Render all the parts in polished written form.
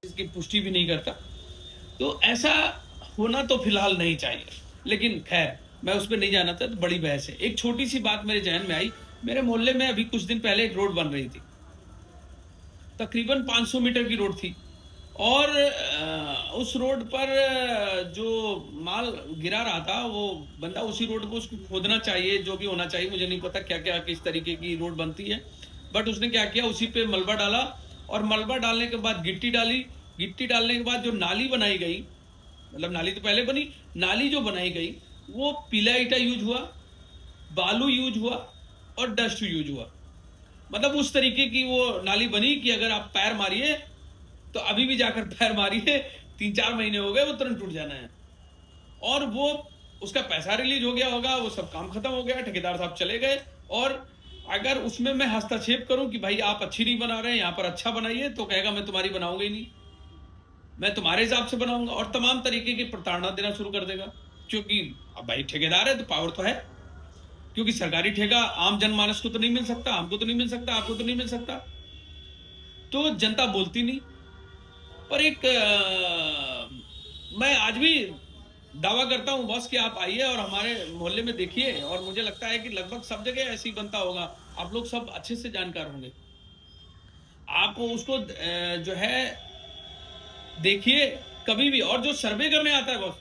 इसकी पुष्टि भी नहीं करता। तो ऐसा होना तो फिलहाल नहीं चाहिए, लेकिन खैर मैं उस पर नहीं जाना था, तो बड़ी बहस है। एक छोटी सी बात मेरे जहन में आई। मेरे मोहल्ले में अभी कुछ दिन पहले एक रोड बन रही थी, तकरीबन 500 मीटर की रोड थी, और उस रोड पर जो माल गिरा रहा था वो बंदा उसी रोड को उसको खोदना चाहिए, जो भी होना चाहिए, मुझे नहीं पता क्या क्या किस तरीके की रोड बनती है, बट उसने क्या किया, उसी पे मलबा डाला, और मलबा डालने के बाद गिट्टी डाली। गिट्टी डालने के बाद जो नाली बनाई गई, मतलब नाली तो पहले बनी, नाली जो बनाई गई वो पीला ईटा यूज हुआ, बालू यूज हुआ और डस्ट यूज हुआ। मतलब उस तरीके की वो नाली बनी कि अगर आप पैर मारिए तो अभी भी जाकर पैर मारिए, 3-4 महीने हो गए, वो तुरंत टूट जाना है। और वो उसका पैसा रिलीज हो गया होगा, वो सब काम खत्म हो गया, ठेकेदार साहब चले गए। और अगर उसमें मैं हस्तक्षेप करूं कि भाई आप अच्छी नहीं बना रहे हैं, यहां पर अच्छा बनाइए, तो कहेगा मैं तुम्हारी बनाऊंगा ही नहीं, मैं तुम्हारे हिसाब से बनाऊंगा, और तमाम तरीके की प्रताड़ना देना शुरू कर देगा। क्योंकि अब भाई ठेकेदार है तो पावर तो है, क्योंकि सरकारी ठेका आम जनमानस को तो नहीं मिल सकता, हमको तो नहीं मिल सकता, आपको तो नहीं मिल सकता, तो जनता बोलती नहीं। पर एक मैं आज भी दावा करता हूं बॉस कि आप आइए और हमारे मोहल्ले में देखिए, और मुझे लगता है कि लगभग सब जगह ऐसी बनता होगा, आप लोग सब अच्छे से जानकार होंगे। आप उसको जो है देखिए कभी भी। और जो सर्वे करने आता है बॉस,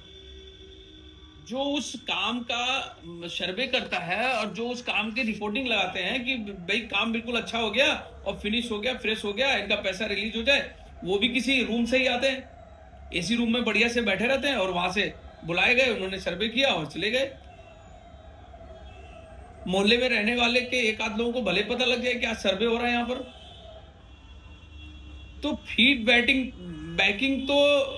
जो उस काम का सर्वे करता है और जो उस काम की रिपोर्टिंग लगाते हैं कि भाई काम बिल्कुल अच्छा हो गया और फिनिश हो गया, फ्रेश हो गया, इनका पैसा रिलीज हो जाए, वो भी किसी रूम से ही आते हैं, एसी रूम में बढ़िया से बैठे रहते हैं, और वहां से बुलाए गए, उन्होंने सर्वे किया और चले गए। मोहल्ले में रहने वाले के एक आध लोगों को भले पता लग जाए कि आज सर्वे हो रहा है यहाँ पर। तो फीड बैकिंग तो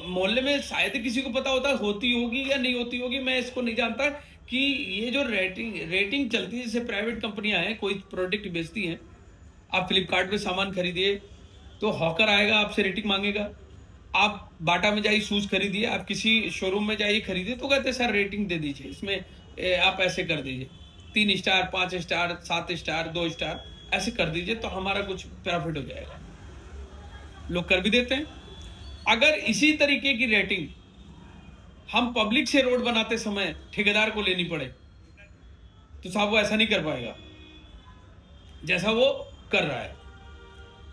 मोहल्ले में शायद किसी को पता होता, होती होगी या नहीं होती होगी, मैं इसको नहीं जानता। कि ये जो रेटिंग चलती है, जैसे प्राइवेट कंपनियां हैं, कोई प्रोडक्ट बेचती हैं, आप फ्लिपकार्ट पे सामान खरीदिए तो हॉकर आएगा, आपसे रेटिंग मांगेगा। आप बाटा में जाइए शूज खरीदिए, आप किसी शोरूम में जाइए खरीदिए, तो कहते हैं सर रेटिंग दे दीजिए, इसमें आप ऐसे कर दीजिए, 3 स्टार, 5 स्टार, 7 स्टार, 2 स्टार, ऐसे कर दीजिए तो हमारा कुछ प्रॉफिट हो जाएगा। लोग कर भी देते हैं। अगर इसी तरीके की रेटिंग हम पब्लिक से रोड बनाते समय ठेकेदार को लेनी पड़े, तो साहब वो ऐसा नहीं कर पाएगा जैसा वो कर रहा है।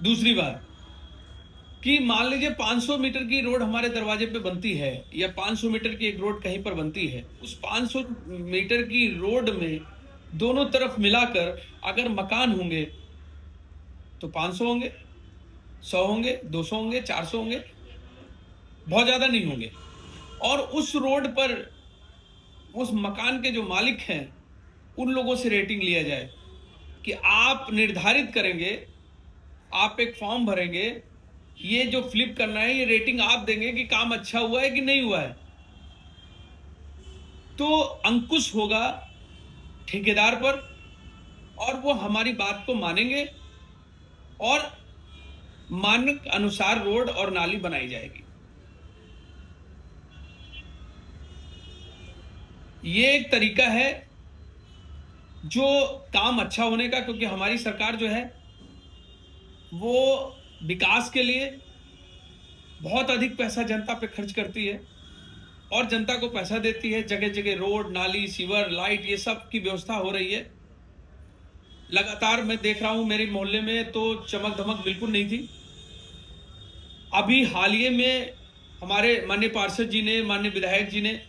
दूसरी बात कि मान लीजिए 500 मीटर की रोड हमारे दरवाजे पे बनती है, या 500 मीटर की एक रोड कहीं पर बनती है, उस 500 मीटर की रोड में दोनों तरफ मिलाकर अगर मकान होंगे तो 500 होंगे, 100 होंगे, 200 होंगे, 400 होंगे, बहुत ज्यादा नहीं होंगे। और उस रोड पर उस मकान के जो मालिक हैं उन लोगों से रेटिंग लिया जाए कि आप निर्धारित करेंगे, आप एक फॉर्म भरेंगे, ये जो फ्लिप करना है ये रेटिंग आप देंगे कि काम अच्छा हुआ है कि नहीं हुआ है। तो अंकुश होगा ठेकेदार पर, और वो हमारी बात को मानेंगे, और मानक अनुसार रोड और नाली बनाई जाएगी। ये एक तरीका है जो काम अच्छा होने का, क्योंकि हमारी सरकार जो है वो विकास के लिए बहुत अधिक पैसा जनता पे खर्च करती है, और जनता को पैसा देती है, जगह जगह रोड, नाली, सीवर, लाइट, ये सब की व्यवस्था हो रही है। लगातार मैं देख रहा हूं मेरे मोहल्ले में तो चमक धमक बिल्कुल नहीं थी। अभी हालिये में हमारे माननीय पार्षद जी ने, माननीय विधायक जी ने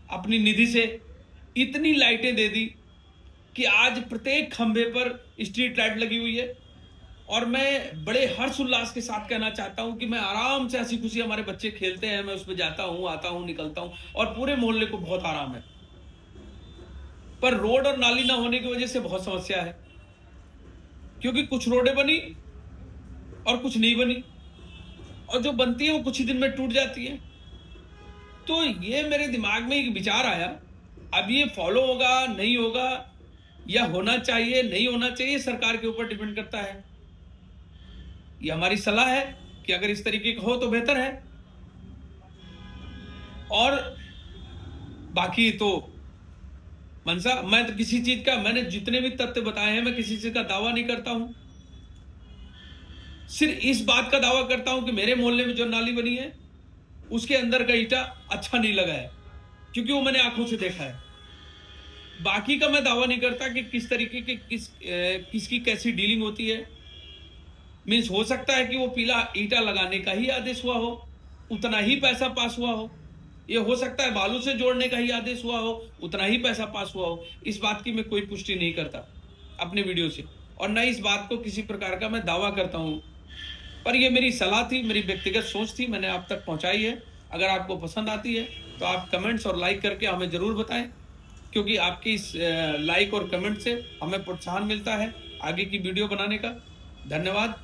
अपनी निधि से इतनी लाइटें दे दी कि आज प्रत्येक खंभे पर स्ट्रीट लाइट लगी हुई है। और मैं बड़े हर्ष उल्लास के साथ कहना चाहता हूं कि मैं आराम से, हंसी खुशी, हमारे बच्चे खेलते हैं, मैं उसमें जाता हूं, आता हूं, निकलता हूं, और पूरे मोहल्ले को बहुत आराम है। पर रोड और नाली ना होने की वजह से बहुत समस्या है, क्योंकि कुछ रोडें बनी और कुछ नहीं बनी, और जो बनती है वो कुछ ही दिन में टूट जाती है। तो ये मेरे दिमाग में एक विचार आया, अब ये फॉलो होगा नहीं होगा, या होना चाहिए नहीं होना चाहिए, सरकार के ऊपर डिपेंड करता है। ये हमारी सलाह है कि अगर इस तरीके का हो तो बेहतर है, और बाकी तो मनसा, मैं तो किसी चीज का, मैंने जितने भी तथ्य बताए हैं, मैं किसी चीज का दावा नहीं करता हूं। सिर्फ इस बात का दावा करता हूं कि मेरे मोहल्ले में जो नाली बनी है उसके अंदर का ईटा अच्छा नहीं लगा है, क्योंकि वो मैंने आंखों से देखा है। बाकी का मैं दावा नहीं करता कि किस तरीके के किसकी कैसी डीलिंग होती है। मीन्स हो सकता है कि वो पीला ईटा लगाने का ही आदेश हुआ हो, उतना ही पैसा पास हुआ हो। ये हो सकता है बालू से जोड़ने का ही आदेश हुआ हो, उतना ही पैसा पास हुआ हो। इस बात की मैं कोई पुष्टि नहीं करता अपने वीडियो से, और न इस बात को किसी प्रकार का मैं दावा करता हूं। पर ये मेरी सलाह थी, मेरी व्यक्तिगत सोच थी, मैंने आप तक पहुंचाई है। अगर आपको पसंद आती है तो आप कमेंट्स और लाइक करके हमें जरूर बताएं, क्योंकि आपकी इस लाइक और कमेंट से हमें प्रोत्साहन मिलता है आगे की वीडियो बनाने का। धन्यवाद,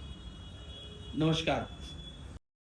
नमस्कार।